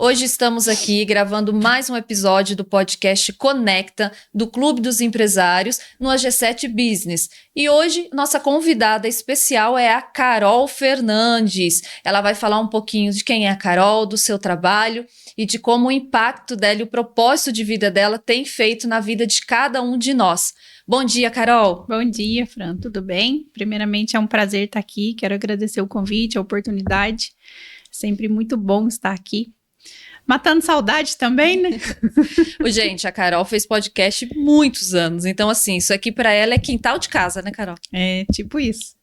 Hoje estamos aqui gravando mais um episódio do podcast Conecta, do Clube dos Empresários, no AG7 Business. E hoje, nossa convidada especial é a Carol Fernandes. Ela vai falar um pouquinho de quem é a Carol, do seu trabalho e de como o impacto dela e o propósito de vida dela tem feito na vida de cada um de nós. Bom dia, Carol. Bom dia, Fran. Tudo bem? Primeiramente, é um prazer estar aqui. Quero agradecer o convite, a oportunidade. Sempre muito bom estar aqui. Matando saudade também, né? Gente, a Carol fez podcast muitos anos. Então, assim, isso aqui pra ela é quintal de casa, né, Carol? É, tipo isso.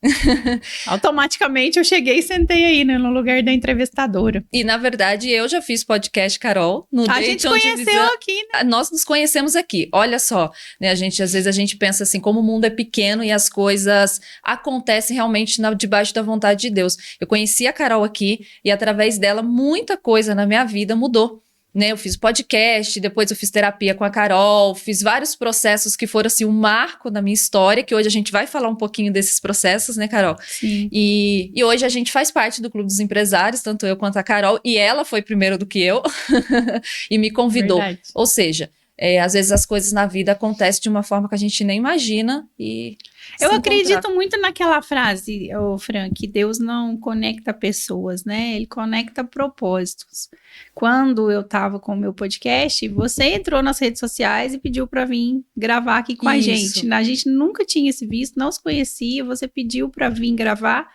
Automaticamente eu cheguei e sentei aí, né, no lugar da entrevistadora. E, na verdade, eu já fiz podcast, Carol, no A gente conheceu aqui, né? Nós nos conhecemos aqui. Olha só, né, às vezes a gente pensa assim, como o mundo é pequeno e as coisas acontecem realmente debaixo da vontade de Deus. Eu conheci a Carol aqui e, através dela, muita coisa na minha vida mudou. Né, eu fiz podcast, depois eu fiz terapia com a Carol, fiz vários processos que foram assim um marco na minha história, que hoje a gente vai falar um pouquinho desses processos, né, Carol? Sim. E hoje a gente faz parte do Clube dos Empresários, tanto eu quanto a Carol, e ela foi primeiro do que eu e me convidou. Verdade. Ou seja, às vezes as coisas na vida acontecem de uma forma que a gente nem imagina e... Eu acredito muito naquela frase, Fran, que Deus não conecta pessoas, né? Ele conecta propósitos. Quando eu estava com o meu podcast, você entrou nas redes sociais e pediu para vir gravar aqui com a gente. A gente nunca tinha se visto, não se conhecia, você pediu para vir gravar.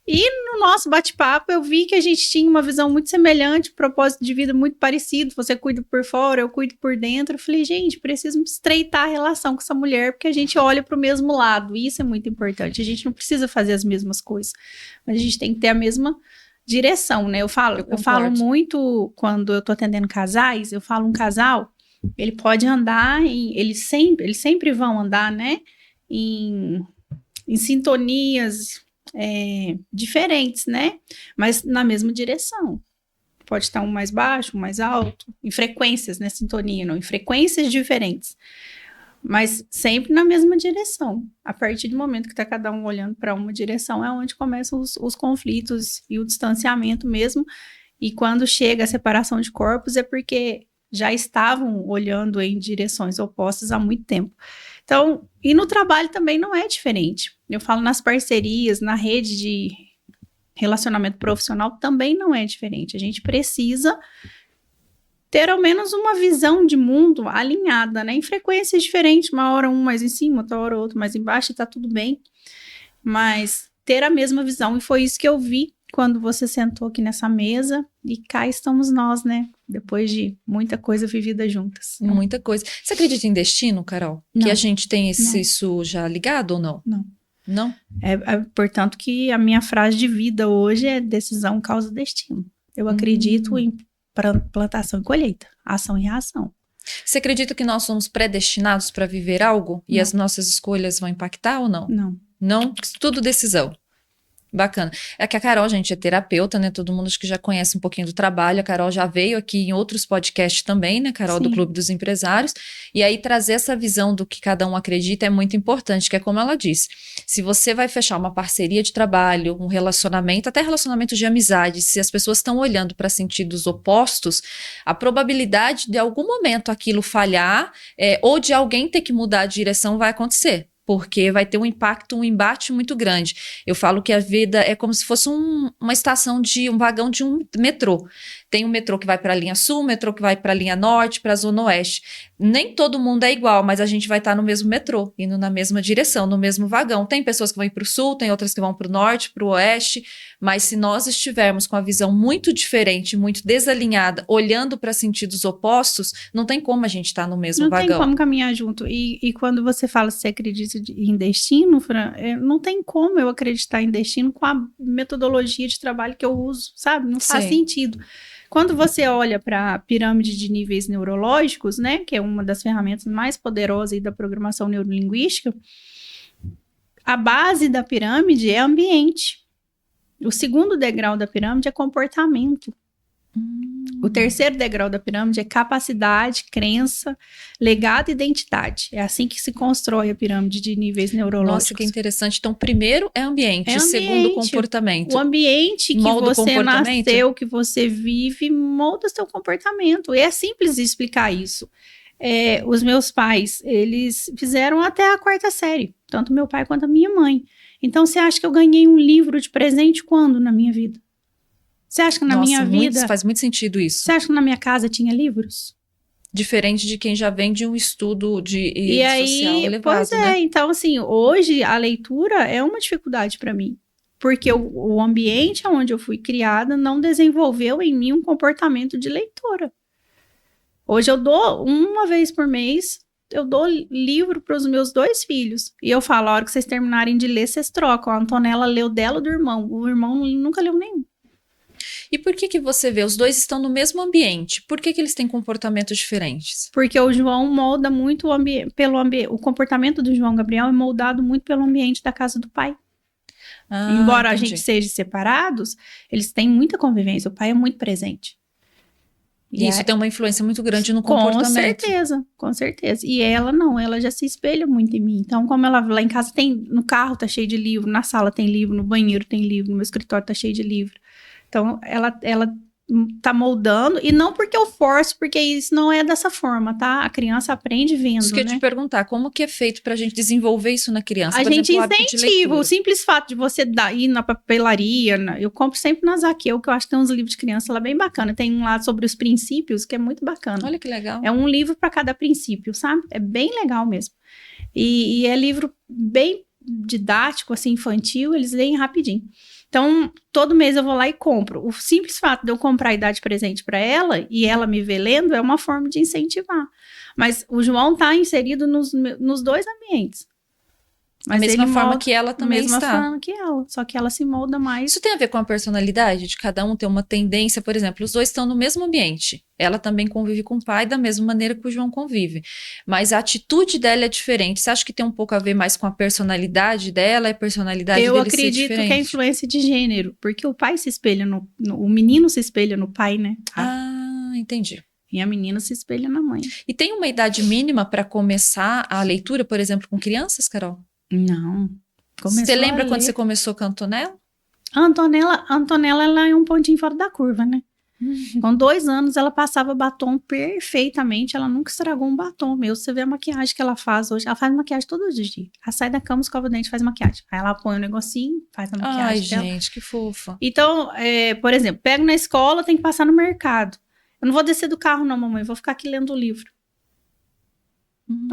E no nosso bate-papo eu vi que a gente tinha uma visão muito semelhante, um propósito de vida muito parecido. Você cuida por fora, eu cuido por dentro. Eu falei, gente, preciso estreitar a relação com essa mulher, porque a gente olha para o mesmo lado. E isso é muito importante. A gente não precisa fazer as mesmas coisas, mas a gente tem que ter a mesma direção, né? Eu falo muito quando eu tô atendendo casais, eu falo um casal, ele pode andar, eles sempre vão andar, né? Em sintonias diferentes, né? Mas na mesma direção. Pode estar um mais baixo, um mais alto, em frequências, né? Sintonia, não, em frequências diferentes. Mas sempre na mesma direção. A partir do momento que está cada um olhando para uma direção, é onde começam os conflitos e o distanciamento mesmo. E quando chega a separação de corpos, é porque já estavam olhando em direções opostas há muito tempo. Então, e no trabalho também não é diferente. Eu falo nas parcerias, na rede de relacionamento profissional também não é diferente. A gente precisa ter ao menos uma visão de mundo alinhada, né? Em frequências diferentes, uma hora um mais em cima, outra hora outro mais embaixo, e tá tudo bem. Mas ter a mesma visão, e foi isso que eu vi quando você sentou aqui nessa mesa, e cá estamos nós, né? Depois de muita coisa vivida juntas. Muita coisa. Você acredita em destino, Carol? Não. Que a gente tem isso já ligado ou não? Não. Não? Portanto, que a minha frase de vida hoje é decisão, causa, destino. Eu acredito em plantação e colheita, ação e reação. Você acredita que nós somos predestinados para viver algo? E as nossas escolhas vão impactar ou não? Não. Não? Tudo decisão. Bacana. É que a Carol, gente, é terapeuta, né? Todo mundo acho que já conhece um pouquinho do trabalho. A Carol já veio aqui em outros podcasts também, né, Carol? Sim. Do Clube dos Empresários. E aí trazer essa visão do que cada um acredita é muito importante, que é como ela disse. Se você vai fechar uma parceria de trabalho, um relacionamento, até relacionamento de amizade, se as pessoas estão olhando para sentidos opostos, a probabilidade de algum momento aquilo falhar ou de alguém ter que mudar a direção vai acontecer. Porque vai ter um impacto, um embate muito grande. Eu falo que a vida é como se fosse uma estação um vagão de um metrô. Tem um metrô que vai para a linha sul, um metrô que vai para a linha norte, para a zona oeste. Nem todo mundo é igual, mas a gente vai estar no mesmo metrô, indo na mesma direção, no mesmo vagão. Tem pessoas que vão ir para o sul, tem outras que vão para o norte, para o oeste, mas se nós estivermos com a visão muito diferente, muito desalinhada, olhando para sentidos opostos, não tem como a gente estar no mesmo vagão. Não tem como caminhar junto. E quando você fala se você acredita em destino, Fran, não tem como eu acreditar em destino com a metodologia de trabalho que eu uso, sabe? Não faz sentido. Quando você olha para a pirâmide de níveis neurológicos, né, que é uma das ferramentas mais poderosas aí da programação neurolinguística, a base da pirâmide é ambiente. O segundo degrau da pirâmide é comportamento. O terceiro degrau da pirâmide é capacidade, crença, legado e identidade. É assim que se constrói a pirâmide de níveis neurológicos. Nossa, que interessante. Então, primeiro é ambiente, segundo comportamento. O ambiente que você nasceu, que você vive, molda seu comportamento. E é simples de explicar isso. Os meus pais, eles fizeram até a 4ª série, tanto meu pai quanto a minha mãe. Então, você acha que eu ganhei um livro de presente quando na minha vida? Você acha que na minha vida... faz muito sentido isso. Você acha que na minha casa tinha livros? Diferente de quem já vem de um estudo social elevado, pois né? Então, assim, hoje a leitura é uma dificuldade para mim. Porque o ambiente onde eu fui criada não desenvolveu em mim um comportamento de leitora. Hoje eu dou, uma vez por mês, eu dou livro para os meus 2 filhos. E eu falo, a hora que vocês terminarem de ler, vocês trocam. A Antonella leu dela do irmão. O irmão nunca leu nenhum. E por que você vê? Os 2 estão no mesmo ambiente. Por que eles têm comportamentos diferentes? Porque o João molda muito o comportamento do João Gabriel é moldado muito pelo ambiente da casa do pai. Embora a gente seja separados, eles têm muita convivência. O pai é muito presente. E isso tem uma influência muito grande no comportamento. Com certeza. E ela não, ela já se espelha muito em mim. Então, como ela lá em casa no carro tá cheio de livro, na sala tem livro, no banheiro tem livro, no meu escritório tá cheio de livro. Então, ela tá moldando, e não porque eu forço, porque isso não é dessa forma, tá? A criança aprende vendo, Isso que eu ia te perguntar, como que é feito pra gente desenvolver isso na criança? A gente incentiva, o simples fato de você ir na papelaria, eu compro sempre na Zaqueu, que eu acho que tem uns livros de criança lá bem bacana, tem um lá sobre os princípios, que é muito bacana. Olha que legal. É um livro para cada princípio, sabe? É bem legal mesmo. E é livro bem didático, assim, infantil, eles leem rapidinho. Então, todo mês eu vou lá e compro. O simples fato de eu comprar e dar de presente para ela e ela me ver lendo é uma forma de incentivar. Mas o João está inserido nos 2 ambientes. Mas da mesma forma que ela também está. Da mesma forma que ela, só que ela se molda mais. Isso tem a ver com a personalidade de cada um ter uma tendência, por exemplo, os 2 estão no mesmo ambiente. Ela também convive com o pai da mesma maneira que o João convive. Mas a atitude dela é diferente. Você acha que tem um pouco a ver mais com a personalidade dela e a personalidade dele ser diferente? Eu acredito que é influência de gênero, porque o pai se espelha o menino se espelha no pai, né? Entendi. E a menina se espelha na mãe. E tem uma idade mínima para começar a leitura, por exemplo, com crianças, Carol? Não. Você lembra quando você começou com a Antonella? A Antonella, ela é um pontinho fora da curva, né? Com 2 anos, ela passava batom perfeitamente. Ela nunca estragou um batom meu. Você vê a maquiagem que ela faz hoje. Ela faz maquiagem todos os dias. Ela sai da cama, escova o dente, faz maquiagem. Aí ela põe um negocinho, faz a maquiagem dela. Ai, gente, que fofa. Então, por exemplo, pego na escola, tem que passar no mercado. Eu não vou descer do carro não, mamãe. Vou ficar aqui lendo o livro.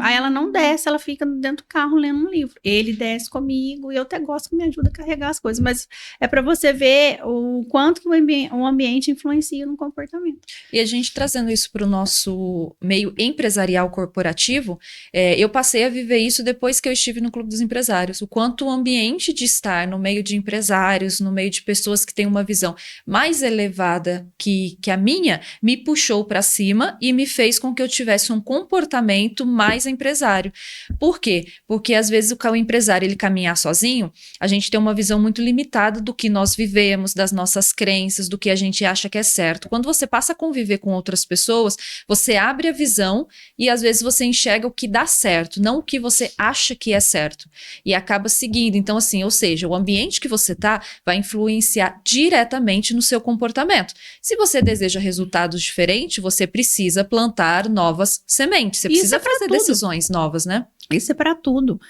Aí ela não desce, ela fica dentro do carro lendo um livro. Ele desce comigo e eu até gosto que me ajuda a carregar as coisas, mas é para você ver o quanto que o ambiente influencia no comportamento. E a gente trazendo isso para o nosso meio empresarial corporativo, eu passei a viver isso depois que eu estive no Clube dos Empresários. O quanto o ambiente de estar no meio de empresários, no meio de pessoas que têm uma visão mais elevada que a minha, me puxou para cima e me fez com que eu tivesse um comportamento mais empresário. Por quê? Porque às vezes o empresário ele caminhar sozinho, a gente tem uma visão muito limitada do que nós vivemos, das nossas crenças, do que a gente acha que é certo. Quando você passa a conviver com outras pessoas, você abre a visão e às vezes você enxerga o que dá certo, não o que você acha que é certo. E acaba seguindo. Então, assim, ou seja, o ambiente que você tá vai influenciar diretamente no seu comportamento. Se você deseja resultados diferentes, você precisa plantar novas sementes. Você precisa fazer decisões novas, né? Isso é para tudo.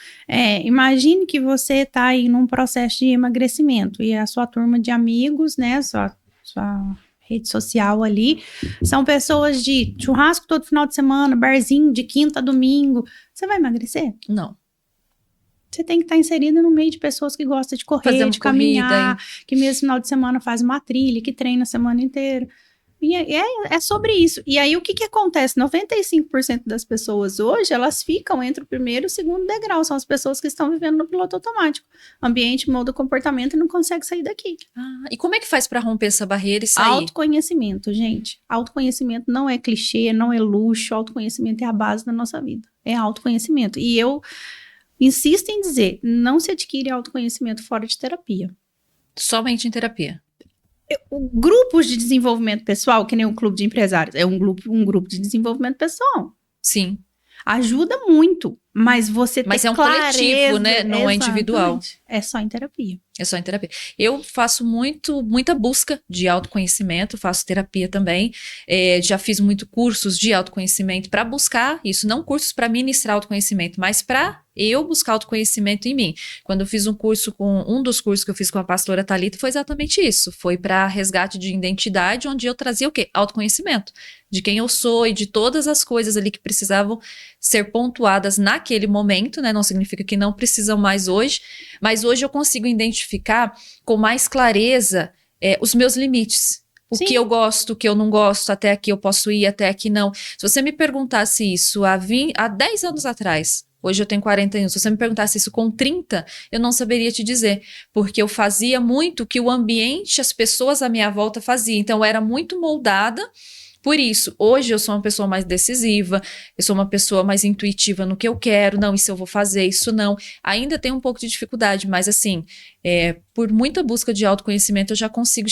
Imagine que você está aí num processo de emagrecimento e a sua turma de amigos, né, sua rede social ali, são pessoas de churrasco todo final de semana, barzinho de quinta a domingo. Você vai emagrecer? Não. Você tem que estar inserido no meio de pessoas que gostam de correr, de caminhar, que mesmo final de semana faz uma trilha, que treina a semana inteira. E é sobre isso. E aí, o que acontece? 95% das pessoas hoje, elas ficam entre o primeiro e o segundo degrau. São as pessoas que estão vivendo no piloto automático. O ambiente molda o comportamento e não consegue sair daqui. E como é que faz para romper essa barreira e sair? Autoconhecimento, gente. Autoconhecimento não é clichê, não é luxo. Autoconhecimento é a base da nossa vida. É autoconhecimento. E eu insisto em dizer, não se adquire autoconhecimento fora de terapia. Somente em terapia? Grupos de desenvolvimento pessoal, que nem um clube de empresários, é um grupo de desenvolvimento pessoal. Sim. Ajuda muito, mas você Mas ter é um clareza, coletivo, né? Não é individual. exatamente. É só em terapia. É só em terapia. Eu faço muita busca de autoconhecimento, faço terapia também. Já fiz muito cursos de autoconhecimento para buscar isso, não cursos para ministrar autoconhecimento, mas para eu buscar autoconhecimento em mim. Quando eu fiz um dos cursos que eu fiz com a pastora Thalita, foi exatamente isso. Foi para resgate de identidade, onde eu trazia o quê? Autoconhecimento. De quem eu sou e de todas as coisas ali que precisavam ser pontuadas naquele momento, né? Não significa que não precisam mais hoje, mas hoje eu consigo identificar com mais clareza os meus limites. O Sim. que eu gosto, o que eu não gosto, até aqui eu posso ir, até aqui não. Se você me perguntasse isso há 10 anos atrás, hoje eu tenho 40 anos, se você me perguntasse isso com 30, eu não saberia te dizer, porque eu fazia muito o que o ambiente, as pessoas à minha volta faziam, então eu era muito moldada. Por isso, hoje eu sou uma pessoa mais decisiva, eu sou uma pessoa mais intuitiva no que eu quero, não, isso eu vou fazer, isso não. Ainda tenho um pouco de dificuldade, mas assim, por muita busca de autoconhecimento, eu já consigo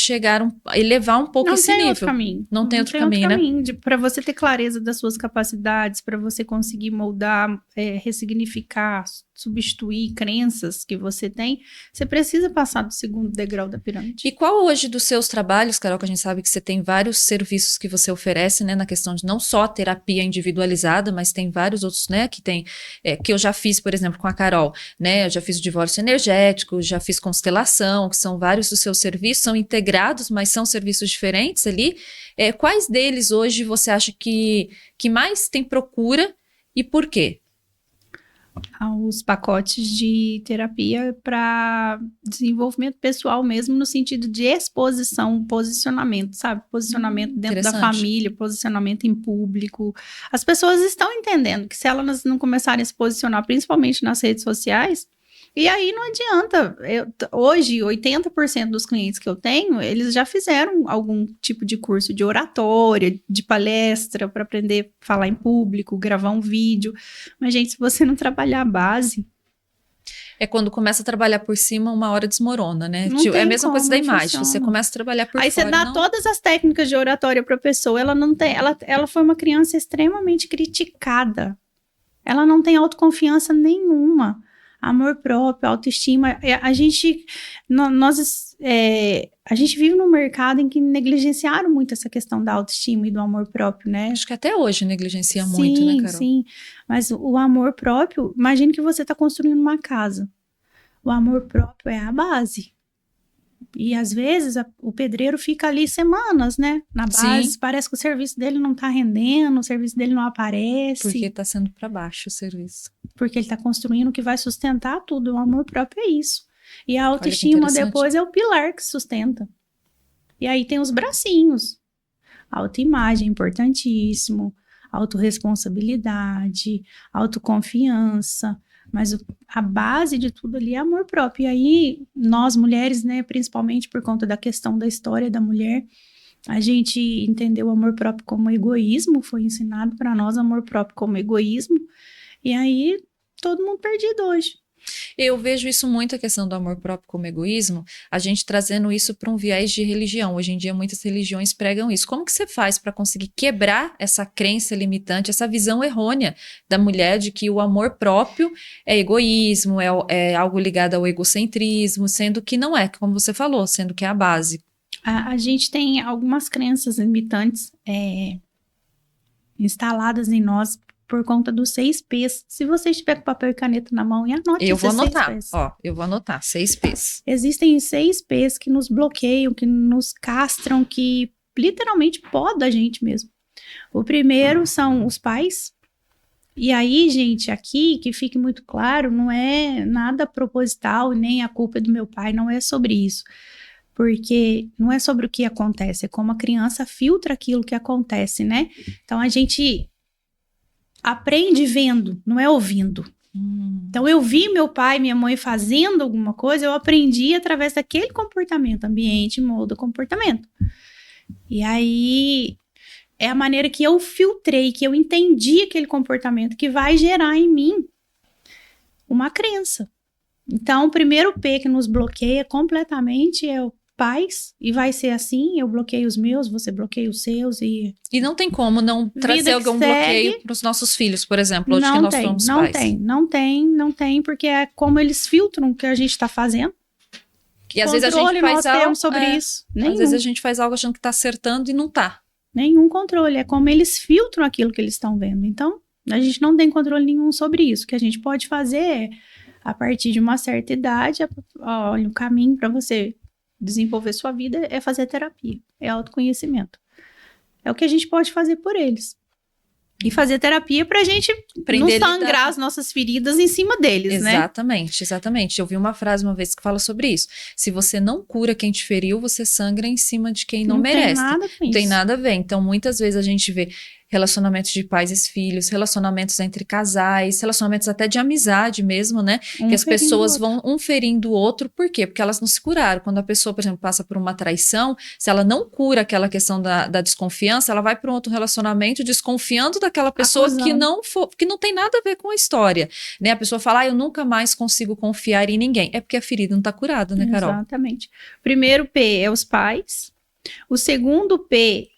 elevar um pouco esse nível. Não tem outro caminho. Não tem outro caminho, né? Para você ter clareza das suas capacidades, para você conseguir moldar, ressignificar, substituir crenças que você tem, você precisa passar do segundo degrau da pirâmide. E qual hoje dos seus trabalhos, Carol, que a gente sabe que você tem vários serviços que você oferece, né, na questão de não só terapia individualizada, mas tem vários outros, né, que eu já fiz, por exemplo, com a Carol, né, eu já fiz o divórcio energético, já fiz constelação, que são vários dos seus serviços, são integrados, mas são serviços diferentes ali. Quais deles hoje você acha que mais tem procura e por quê? Os pacotes de terapia para desenvolvimento pessoal mesmo, no sentido de exposição, posicionamento, sabe? Posicionamento dentro da família, posicionamento em público. As pessoas estão entendendo que se elas não começarem a se posicionar, principalmente nas redes sociais, e aí não adianta. Hoje, 80% dos clientes que eu tenho, eles já fizeram algum tipo de curso de oratória, de palestra, para aprender a falar em público, gravar um vídeo. Mas, gente, se você não trabalhar a base... Quando começa a trabalhar por cima, uma hora desmorona, né? É a mesma coisa da imagem. Você começa a trabalhar por fora. Aí você dá todas as técnicas de oratória para a pessoa, ela não tem... Ela foi uma criança extremamente criticada. Ela não tem autoconfiança nenhuma. Amor próprio, autoestima. A gente vive num mercado em que negligenciaram muito essa questão da autoestima e do amor próprio, né? Acho que até hoje negligencia muito, né, Carol? Sim, mas o amor próprio, imagine que você está construindo uma casa. O amor próprio é a base. E às vezes o pedreiro fica ali semanas, né? Na base, sim. Parece que o serviço dele não tá rendendo, o serviço dele não aparece. Porque tá sendo para baixo o serviço. Porque ele tá construindo o que vai sustentar tudo. O amor próprio é isso. E a autoestima depois é o pilar que sustenta. E aí tem os bracinhos. Autoimagem, importantíssimo. Autorresponsabilidade, autoconfiança. Mas a base de tudo ali é amor próprio. E aí, nós mulheres, né, principalmente por conta da questão da história da mulher, a gente entendeu o amor próprio como egoísmo, foi ensinado para nós amor próprio como egoísmo, e aí todo mundo perdido hoje. Eu vejo isso muito, a questão do amor próprio como egoísmo, a gente trazendo isso para um viés de religião. Hoje em dia, muitas religiões pregam isso. Como que você faz para conseguir quebrar essa crença limitante, essa visão errônea da mulher de que o amor próprio é egoísmo, é algo ligado ao egocentrismo, sendo que não é, como você falou, sendo que é a base? A gente tem algumas crenças limitantes instaladas em nós por conta dos 6 P's. Se você estiver com papel e caneta na mão, anote esses 6 P's. Eu vou anotar, 6 P's. Existem 6 P's que nos bloqueiam, que nos castram, que literalmente podam a gente mesmo. O primeiro são os pais. E aí, gente, aqui, que fique muito claro, não é nada proposital, nem a culpa é do meu pai, não é sobre isso. Porque não é sobre o que acontece, é como a criança filtra aquilo que acontece, né? Então, a gente aprende vendo, não é ouvindo. Então, eu vi meu pai e minha mãe fazendo alguma coisa, eu aprendi através daquele comportamento. Ambiente molda comportamento. E aí, é a maneira que eu filtrei, que eu entendi aquele comportamento, que vai gerar em mim uma crença. Então, o primeiro P que nos bloqueia completamente é o pais, e vai ser assim, eu bloqueio os meus, você bloqueia os seus, e não tem como não trazer algum bloqueio para os nossos filhos, por exemplo, hoje que nós somos pais. Não tem, porque é como eles filtram o que a gente está fazendo. E às vezes a gente faz algo sobre isso. Às vezes a gente faz algo achando que está acertando e não está. Nenhum controle, é como eles filtram aquilo que eles estão vendo. Então, a gente não tem controle nenhum sobre isso. O que a gente pode fazer é, a partir de uma certa idade, olha, o caminho para você desenvolver sua vida é fazer terapia, é autoconhecimento. É o que a gente pode fazer por eles. E fazer terapia pra gente não sangrar as nossas feridas em cima deles, né? Exatamente. Eu vi uma frase uma vez que fala sobre isso. Se você não cura quem te feriu, você sangra em cima de quem não merece. Não tem nada a ver. Então, muitas vezes a gente vê relacionamentos de pais e filhos, relacionamentos entre casais, relacionamentos até de amizade mesmo, né? Que as pessoas vão um ferindo o outro. Por quê? Porque elas não se curaram. Quando a pessoa, por exemplo, passa por uma traição, se ela não cura aquela questão da desconfiança, ela vai para um outro relacionamento desconfiando daquela pessoa que não tem nada a ver com a história, né? A pessoa fala, eu nunca mais consigo confiar em ninguém. É porque a ferida não está curada, né, Carol? Exatamente. O primeiro P é os pais. O segundo P...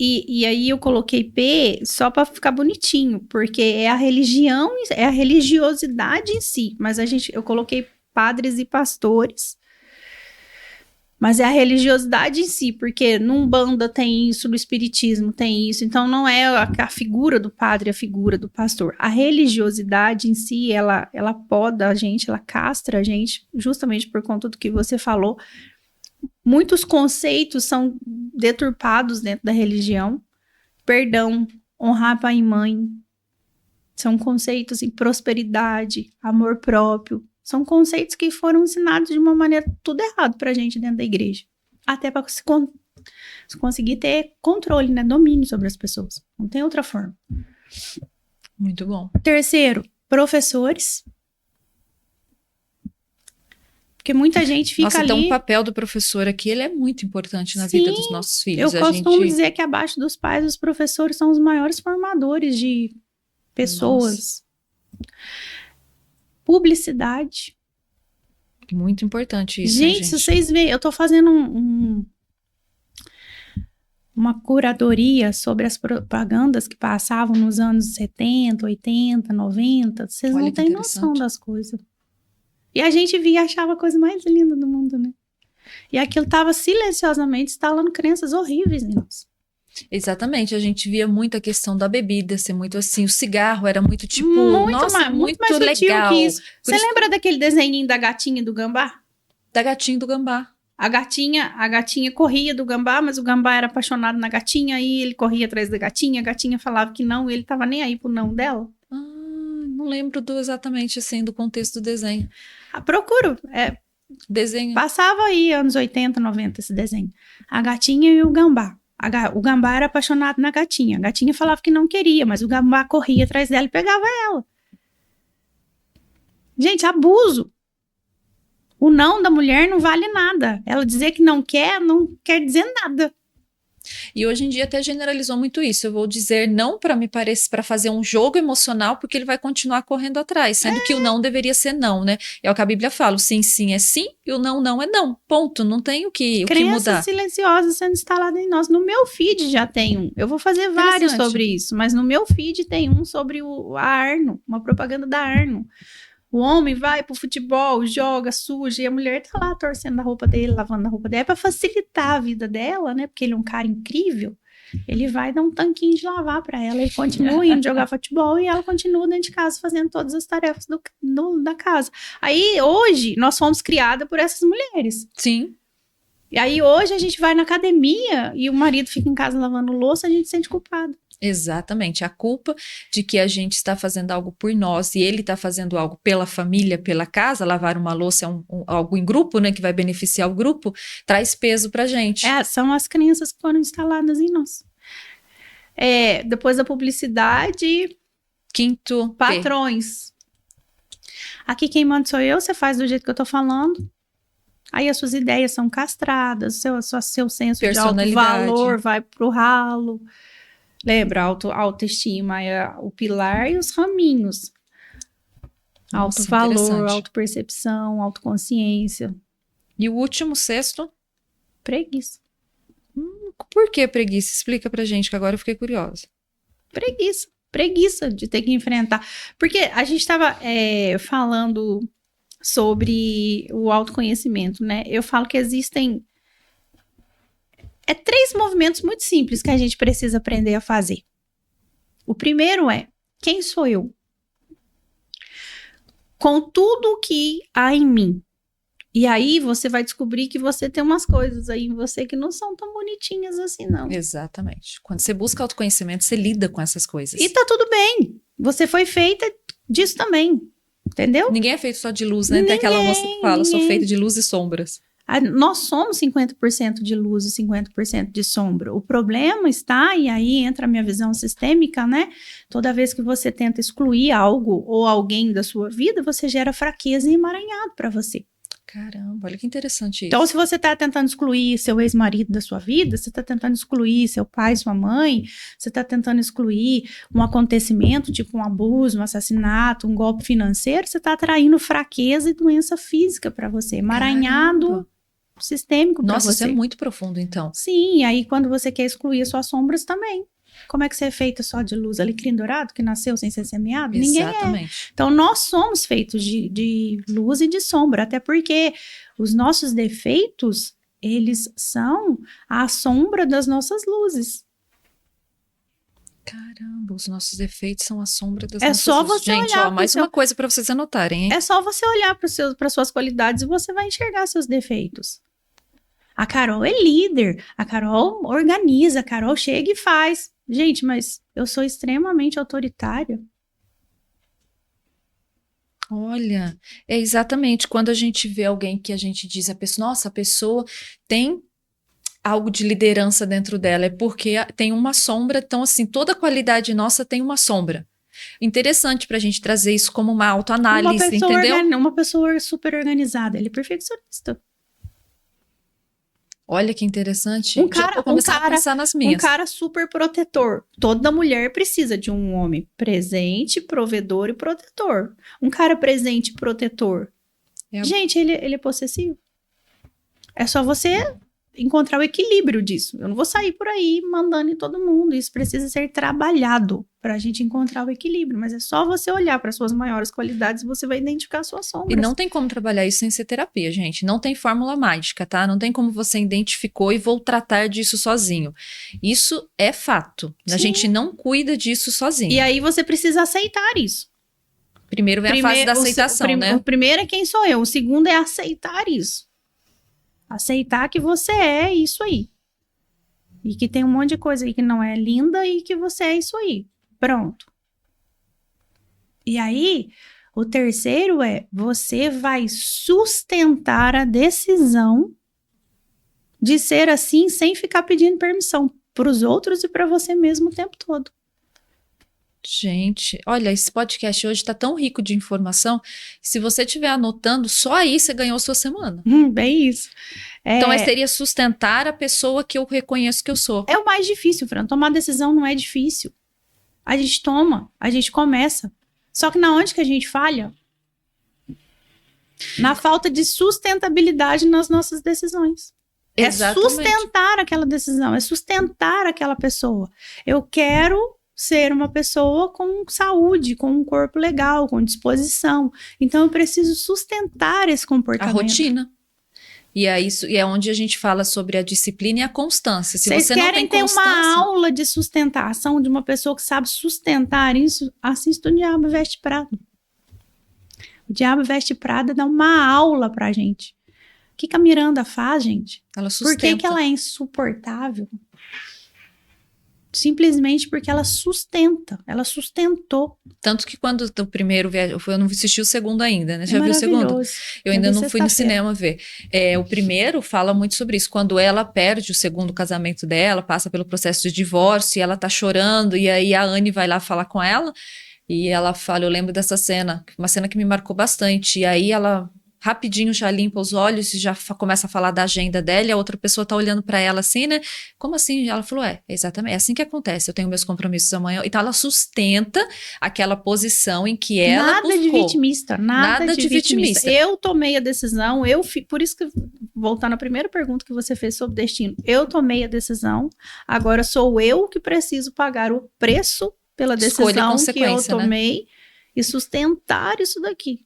E aí eu coloquei P só para ficar bonitinho, porque é a religião, é a religiosidade em si. Mas eu coloquei padres e pastores. Mas é a religiosidade em si, porque no Umbanda tem isso, no Espiritismo tem isso. Então não é a figura do padre, a figura do pastor. A religiosidade em si, ela poda a gente, ela castra a gente, justamente por conta do que você falou. Muitos conceitos são deturpados dentro da religião. Perdão, honrar pai e mãe. São conceitos em prosperidade, amor próprio. São conceitos que foram ensinados de uma maneira tudo errado pra gente dentro da igreja. Até para se conseguir ter controle, né? Domínio sobre as pessoas. Não tem outra forma. Muito bom. Terceiro, professores. Porque muita gente fica ali... Então o papel do professor aqui, ele é muito importante na vida dos nossos filhos. Eu costumo dizer que abaixo dos pais, os professores são os maiores formadores de pessoas. Nossa. Publicidade. Muito importante isso, gente, se vocês veem, eu tô fazendo uma curadoria sobre as propagandas que passavam nos anos 70, 80, 90. Vocês não têm noção das coisas. E a gente via e achava a coisa mais linda do mundo, né? E aquilo estava silenciosamente instalando crenças horríveis em nós. Exatamente, a gente via muito a questão da bebida ser muito assim, o cigarro era muito tipo, muito mais legal. Que isso. Você lembra daquele desenhinho da gatinha e do gambá? Da gatinha e do gambá. A gatinha corria do gambá, mas o gambá era apaixonado na gatinha, aí ele corria atrás da gatinha, a gatinha falava que não, e ele tava nem aí pro não dela. Não lembro exatamente assim do contexto do desenho. Procuro. Desenho. Passava aí anos 80, 90 esse desenho. A gatinha e o gambá. O gambá era apaixonado na gatinha. A gatinha falava que não queria, mas o gambá corria atrás dela e pegava ela. Gente, abuso. O não da mulher não vale nada. Ela dizer que não quer dizer nada. E hoje em dia até generalizou muito isso. Eu vou dizer não para fazer um jogo emocional, porque ele vai continuar correndo atrás, sendo que o não deveria ser não, né? É o que a Bíblia fala, o sim, sim é sim e o não, não é não. Ponto, não tem o que mudar. Crenças silenciosas sendo instaladas em nós. No meu feed já tem um. Eu vou fazer vários sobre isso, mas no meu feed tem um sobre a Arno, uma propaganda da Arno. O homem vai pro futebol, joga, suja, e a mulher tá lá torcendo a roupa dele, lavando a roupa dela. É pra facilitar a vida dela, né? Porque ele é um cara incrível. Ele vai dar um tanquinho de lavar pra ela. Ele continua indo jogar futebol e ela continua dentro de casa fazendo todas as tarefas da casa. Aí, hoje, nós fomos criadas por essas mulheres. Sim. E aí, hoje, a gente vai na academia e o marido fica em casa lavando louça, a gente se sente culpado. Exatamente, a culpa de que a gente está fazendo algo por nós e ele está fazendo algo pela família, pela casa, lavar uma louça é algo em grupo, né, que vai beneficiar o grupo, traz peso pra gente. São as crenças que foram instaladas em nós. Depois da publicidade, quinto, patrões. Aqui quem manda sou eu, você faz do jeito que eu tô falando. Aí as suas ideias são castradas, seu senso de alto valor vai pro ralo. Lembra, autoestima é o pilar e os raminhos. Alto valor, autopercepção, autoconsciência. E o último, sexto? Preguiça. Por que preguiça? Explica pra gente, que agora eu fiquei curiosa. Preguiça. Preguiça de ter que enfrentar. Porque a gente estava falando sobre o autoconhecimento, né? Eu falo que existem 3 movimentos muito simples que a gente precisa aprender a fazer. O primeiro é: quem sou eu? Com tudo que há em mim. E aí você vai descobrir que você tem umas coisas aí em você que não são tão bonitinhas assim, não. Exatamente. Quando você busca autoconhecimento, você lida com essas coisas. E tá tudo bem. Você foi feita disso também. Entendeu? Ninguém é feito só de luz, né? Tem aquela moça que fala, sou feito de luz e sombras. Nós somos 50% de luz e 50% de sombra. O problema está, e aí entra a minha visão sistêmica, né? Toda vez que você tenta excluir algo ou alguém da sua vida, você gera fraqueza e emaranhado para você. Caramba, olha que interessante isso. Então, se você está tentando excluir seu ex-marido da sua vida, você está tentando excluir seu pai, sua mãe, você está tentando excluir um acontecimento, tipo um abuso, um assassinato, um golpe financeiro, você está atraindo fraqueza e doença física para você, emaranhado. Caramba. Sistêmico para você. Nossa, isso é muito profundo, então. Sim, e aí quando você quer excluir as suas sombras também. Como é que você é feita só de luz? Alecrim dourado que nasceu sem ser semeado? Ninguém é. Exatamente. Então nós somos feitos de luz e de sombra, até porque os nossos defeitos, eles são a sombra das nossas luzes. Caramba, os nossos defeitos são a sombra das É nossas só luzes. você Gente, olhar ó, pro mais seu- uma coisa para vocês anotarem, hein? É só você olhar para suas qualidades e você vai enxergar seus defeitos. A Carol é líder, a Carol organiza, a Carol chega e faz. Gente, mas eu sou extremamente autoritária. Olha, é exatamente quando a gente vê alguém que a gente diz a pessoa, nossa, a pessoa tem algo de liderança dentro dela, é porque tem uma sombra, então assim, toda qualidade nossa tem uma sombra. Interessante pra gente trazer isso como uma autoanálise, entendeu? Uma pessoa super organizada, ele é perfeccionista. Olha que interessante. Já vou começar a pensar nas minhas. Um cara super protetor. Toda mulher precisa de um homem presente, provedor e protetor. Um cara presente e protetor. Gente, ele é possessivo. É só você encontrar o equilíbrio disso. Eu não vou sair por aí mandando em todo mundo. Isso precisa ser trabalhado para a gente encontrar o equilíbrio. Mas é só você olhar para suas maiores qualidades e você vai identificar suas sombras. E não tem como trabalhar isso sem ser terapia, gente. Não tem fórmula mágica, tá? Não tem como você identificou e vou tratar disso sozinho. Isso é fato. Sim. A gente não cuida disso sozinho. E aí você precisa aceitar isso. Primeiro vem a fase da aceitação, né? O primeiro é quem sou eu. O segundo é aceitar isso. Aceitar que você é isso aí. E que tem um monte de coisa aí que não é linda e que você é isso aí. Pronto. E aí, o terceiro é: você vai sustentar a decisão de ser assim sem ficar pedindo permissão para os outros e para você mesmo o tempo todo. Gente, olha, esse podcast hoje tá tão rico de informação. Se você estiver anotando, só aí você ganhou sua semana. Bem isso. Então, seria sustentar a pessoa que eu reconheço que eu sou. É o mais difícil, Fran. Tomar decisão não é difícil. A gente toma, a gente começa. Só que na onde que a gente falha? Na falta de sustentabilidade nas nossas decisões. Exatamente. É sustentar aquela decisão, é sustentar aquela pessoa. Eu quero ser uma pessoa com saúde, com um corpo legal, com disposição. Então eu preciso sustentar esse comportamento. A rotina. E é onde a gente fala sobre a disciplina e a constância. Se Vocês você não querem tem constância... ter uma aula de sustentação de uma pessoa que sabe sustentar isso? Assista o Diabo Veste Prada. O Diabo Veste Prada dá uma aula pra gente. O que a Miranda faz, gente? Ela sustenta. Por que ela é insuportável? Simplesmente porque ela sustenta. Ela sustentou. Tanto que quando o primeiro eu não assisti o segundo ainda, né? Já viu o segundo? Eu ainda não fui no cinema ver. O primeiro fala muito sobre isso. Quando ela perde o segundo casamento dela, passa pelo processo de divórcio e ela tá chorando, e aí a Anne vai lá falar com ela e ela fala, eu lembro dessa cena, uma cena que me marcou bastante. E aí ela rapidinho já limpa os olhos e já começa a falar da agenda dela, e a outra pessoa tá olhando para ela assim, né? Como assim? Ela falou, exatamente, é assim que acontece, eu tenho meus compromissos amanhã. Então ela sustenta aquela posição em que ela nada buscou. de vitimista, nada de vitimista. vitimista. Eu tomei a decisão, por isso que, voltando à primeira pergunta que você fez sobre destino, eu tomei a decisão, agora sou eu que preciso pagar o preço pela decisão que eu tomei, né? E sustentar isso daqui.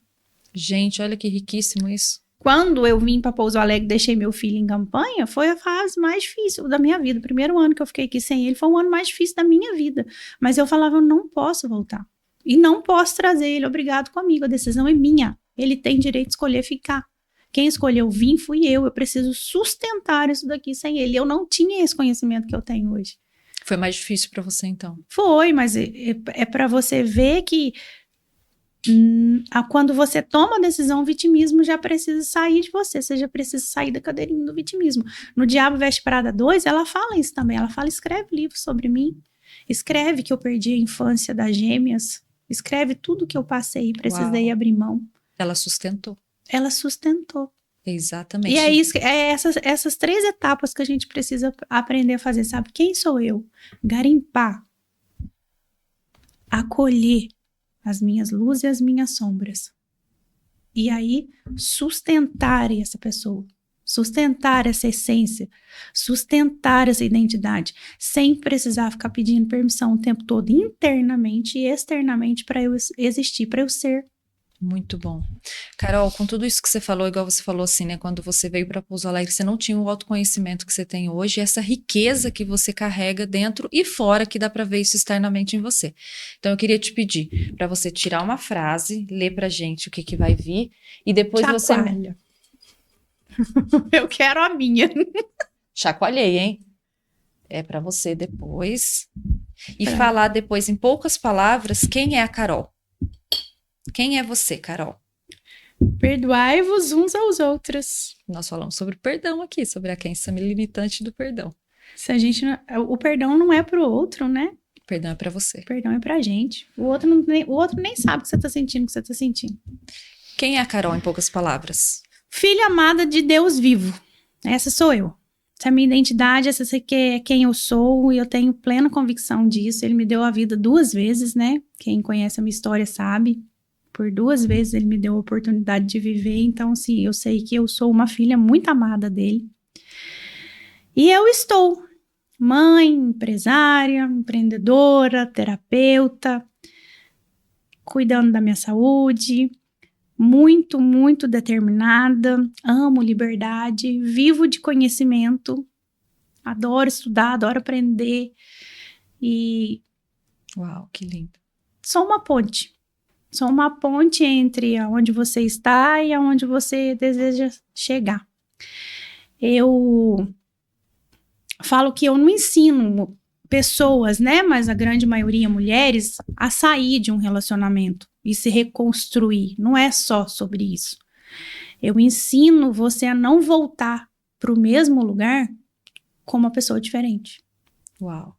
Gente, olha que riquíssimo isso. Quando eu vim para Pouso Alegre, deixei meu filho em Campanha, foi a fase mais difícil da minha vida. O primeiro ano que eu fiquei aqui sem ele foi o ano mais difícil da minha vida. Mas eu falava, eu não posso voltar. E não posso trazer ele obrigado comigo. A decisão é minha. Ele tem direito de escolher ficar. Quem escolheu vir fui eu. Eu preciso sustentar isso daqui sem ele. Eu não tinha esse conhecimento que eu tenho hoje. Foi mais difícil para você, então? Foi, mas é para você ver que quando você toma a decisão, o vitimismo já precisa sair de você. Você já precisa sair da cadeirinha do vitimismo. No Diabo Veste Prada 2, ela fala isso também. Ela fala, escreve livro sobre mim. Escreve que eu perdi a infância das gêmeas. Escreve tudo que eu passei e precisei abrir mão. Ela sustentou. Ela sustentou. Exatamente. E é isso, essas 3 etapas que a gente precisa aprender a fazer, sabe? Quem sou eu? Garimpar. Acolher as minhas luzes e as minhas sombras. E aí, sustentar essa pessoa. Sustentar essa essência. Sustentar essa identidade. Sem precisar ficar pedindo permissão o tempo todo, internamente e externamente, para eu existir, para eu ser. Muito bom. Carol, com tudo isso que você falou, igual você falou assim, né? Quando você veio para Pouso Alegre, você não tinha o autoconhecimento que você tem hoje, essa riqueza que você carrega dentro e fora, que dá para ver isso externamente em você. Então, eu queria te pedir para você tirar uma frase, ler pra gente o que vai vir, e depois Chacoalha. Eu quero a minha. Chacoalhei, hein? É para você depois. E falar depois, em poucas palavras, quem é a Carol? Quem é você, Carol? Perdoai-vos uns aos outros. Nós falamos sobre perdão aqui, sobre a crença limitante do perdão. Se a gente o perdão não é pro outro, né? O perdão é pra você. O perdão é pra gente. O outro nem sabe o que você tá sentindo, o que você tá sentindo. Quem é a Carol, em poucas palavras? Filha amada de Deus vivo. Essa sou eu. Essa é a minha identidade, essa é quem eu sou, e eu tenho plena convicção disso. Ele me deu a vida 2 vezes, né? Quem conhece a minha história sabe. Por 2 vezes ele me deu a oportunidade de viver, então, assim, eu sei que eu sou uma filha muito amada dele. E eu estou mãe, empresária, empreendedora, terapeuta, cuidando da minha saúde, muito, muito determinada, amo liberdade, vivo de conhecimento, adoro estudar, adoro aprender e... Uau, que lindo. Sou uma ponte. São uma ponte entre onde você está e aonde você deseja chegar. Eu falo que eu não ensino pessoas, né, mas a grande maioria mulheres, a sair de um relacionamento e se reconstruir. Não é só sobre isso. Eu ensino você a não voltar para o mesmo lugar com uma pessoa diferente. Uau.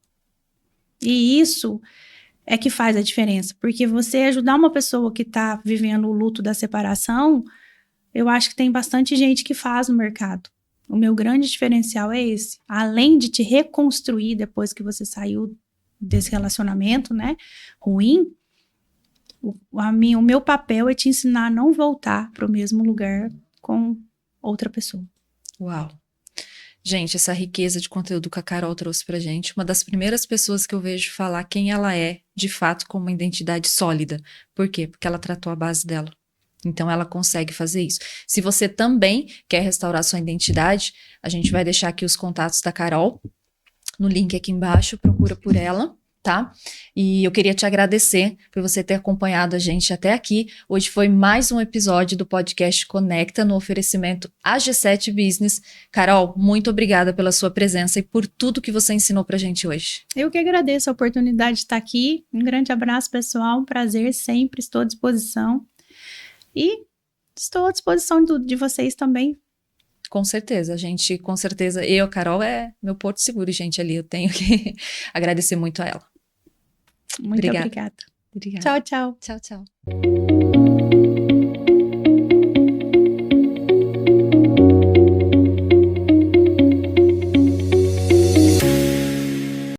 E isso é que faz a diferença, porque você ajudar uma pessoa que está vivendo o luto da separação, eu acho que tem bastante gente que faz no mercado. O meu grande diferencial é esse, além de te reconstruir depois que você saiu desse relacionamento, né, ruim, o meu papel é te ensinar a não voltar para o mesmo lugar com outra pessoa. Uau. Gente, essa riqueza de conteúdo que a Carol trouxe pra gente, uma das primeiras pessoas que eu vejo falar quem ela é, de fato, com uma identidade sólida. Por quê? Porque ela tratou a base dela. Então, ela consegue fazer isso. Se você também quer restaurar sua identidade, a gente vai deixar aqui os contatos da Carol no link aqui embaixo, procura por ela, tá? E eu queria te agradecer por você ter acompanhado a gente até aqui. Hoje foi mais um episódio do podcast Conecta, no oferecimento AG7 Business. Carol, muito obrigada pela sua presença e por tudo que você ensinou pra gente hoje. Eu que agradeço a oportunidade de estar aqui. Um grande abraço, pessoal. Um prazer sempre, estou à disposição. E estou à disposição de vocês também. Com certeza, com certeza, eu, Carol, é meu porto seguro, gente, ali, eu tenho que agradecer muito a ela. Muito obrigada. Obrigada. Tchau, tchau. Tchau, tchau.